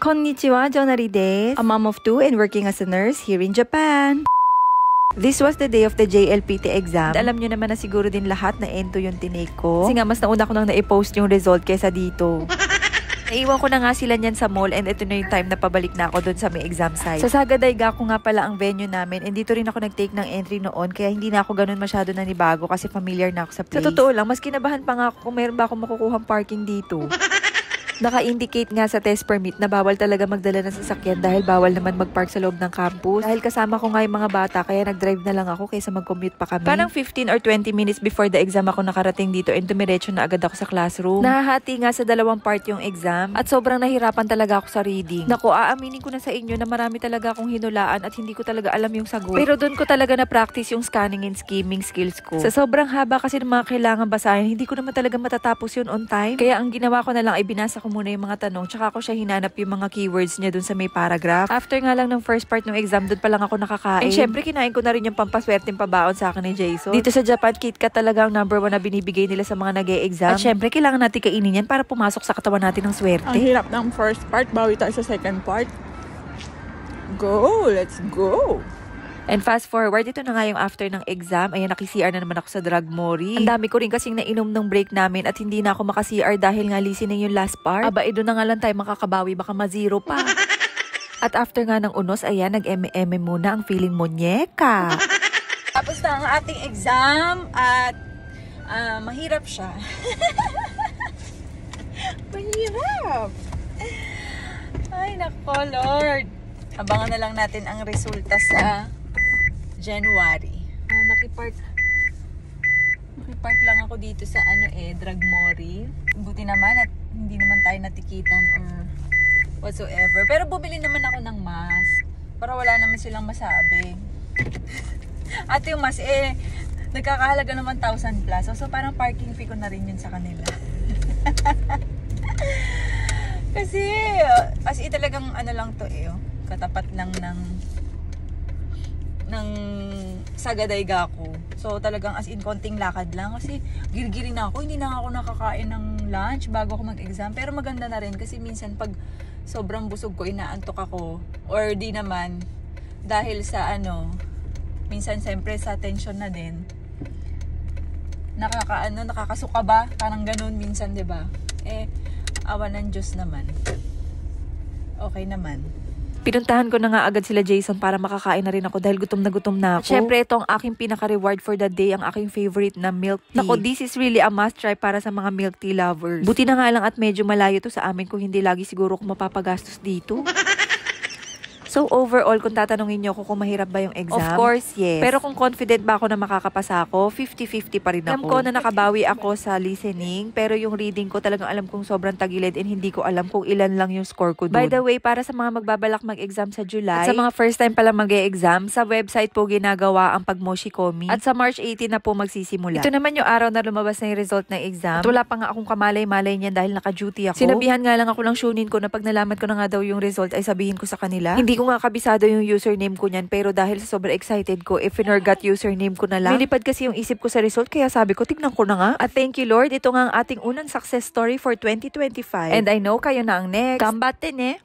Konnichiwa, Jonari desu. A mom of two and working as a nurse here in Japan. This was the day of the JLPT exam. At alam nyo naman na siguro din lahat na ento yung tinake ko. Kasi nga, mas nauna ko nang na-post yung result kesa dito. Naiwan ko na nga sila niyan sa mall and ito na yung time na pabalik na ako doon sa may exam site. Sa Saga Daigaku nga pala ang venue namin and dito rin ako nag-take ng entry noon kaya hindi na ako ganun masyado nanibago kasi familiar na ako sa place. Sa totoo lang, mas kinabahan pa nga ako kung meron ba akong makukuhang parking dito. Naka-indicate nga sa test permit na bawal talaga magdala ng sasakyan dahil bawal naman mag-park sa loob ng campus. Dahil kasama ko nga yung mga bata kaya nag-drive na lang ako kaysa mag-commute pa kami. Parang 15 or 20 minutes before the exam ako nakarating dito and dumiretso na agad ako sa classroom. Nahahati nga sa dalawang part yung exam at sobrang nahirapan talaga ako sa reading. Naku, aaminin ko na sa inyo na marami talaga akong hinulaan at hindi ko talaga alam yung sagot. Pero doon ko talaga na-practice yung scanning and skimming skills ko. Sa sobrang haba kasi ng mga kailangan basahin, hindi ko naman talaga matatapos yun on time. Kaya ang ginawa ko na lang ay binasa ko muna yung mga tanong tsaka ko siya hinanap yung mga keywords niya dun sa may paragraph. After nga lang ng first part ng exam, dun pa lang ako nakakain. And syempre, kinain ko na rin yung pampaswerteng pabaon sa akin ni Jason. Dito sa Japan, KitKat talaga ang number 1 na binibigay nila sa mga nag-e-exam. At syempre, kailangan natin kainin yan para pumasok sa katawan natin ng swerte. Ang hirap ng first part, bawi tayo sa second part. Go! Let's go! And fast forward, ito na nga yung after ng exam. Ayan, naki-CR na naman ako sa Drugmori. Ang dami ko rin kasing nainom ng break namin at hindi na ako maka-CR dahil nga listening yung last part. Aba, doon na nga lang tayo makakabawi, baka ma-zero pa. At after nga ng unos, ayan, nag-eme-eme muna ang feeling monyeka. Tapos na ang ating exam at mahirap siya. Mahirap! Ay, nako, Lord. Abangan na lang natin ang resulta sa January. Nakipark lang ako dito sa Drugmori. Buti naman at hindi naman tayo natikitan or whatsoever. Pero bumili naman ako ng mask para wala naman silang masabi. At yung mask nagkakahalaga naman 1,000 plus. So parang parking fee ko na rin yun sa kanila. Kasi as in talagang lang to katapat lang ng Saga Daigaku. So talagang as in konting lakad lang kasi girgiri na ako, hindi na ako nakakain ng lunch bago ako mag-exam. Pero maganda na rin kasi minsan pag sobrang busog ko, inaantok ako or di naman dahil sa minsan siyempre sa tension na din. Nakakasuka ba? Parang ganun minsan, 'di ba? Awa ng Diyos naman. Okay naman. Pinuntahan ko na nga agad sila Jason para makakain na rin ako dahil gutom na ako. Syempre, ito ang aking pinaka-reward for the day, ang aking favorite na milk tea. Nako, this is really a must try para sa mga milk tea lovers. Buti na nga lang at medyo malayo to sa amin kung hindi lagi siguro ako mapapagastos dito. So overall, kung tatanungin niyo ako kung mahirap ba yung exam, of course, yes. Pero kung confident ba ako na makakapasa ako, 50-50 pa rin ako. Alam ko na nakabawi ako sa listening, pero yung reading ko talagang alam kong sobrang tagilid and hindi ko alam kung ilan lang yung score ko doon. By the way, para sa mga magbabalak mag-exam sa July, at sa mga first time pala mag-e-exam, sa website po ginagawa ang pagmoshikomi. At sa March 18 na po magsisimula. Ito naman yung araw na lumabas na yung result ng exam. At wala pa nga akong kamalay-malay niyan dahil naka-duty ako. Sinabihan nga lang ako ng shunin ko na pag nalaman ko na nga daw yung result ay sabihin ko sa kanila. Hindi ko nga kabisado yung username ko niyan pero dahil sa sobrang excited ko, finorgot username ko na lang. Nilipad kasi yung isip ko sa result kaya sabi ko, tignan ko na nga. At thank you Lord, ito nga ang ating unang success story for 2025. And I know kayo na ang next. Gambate ne!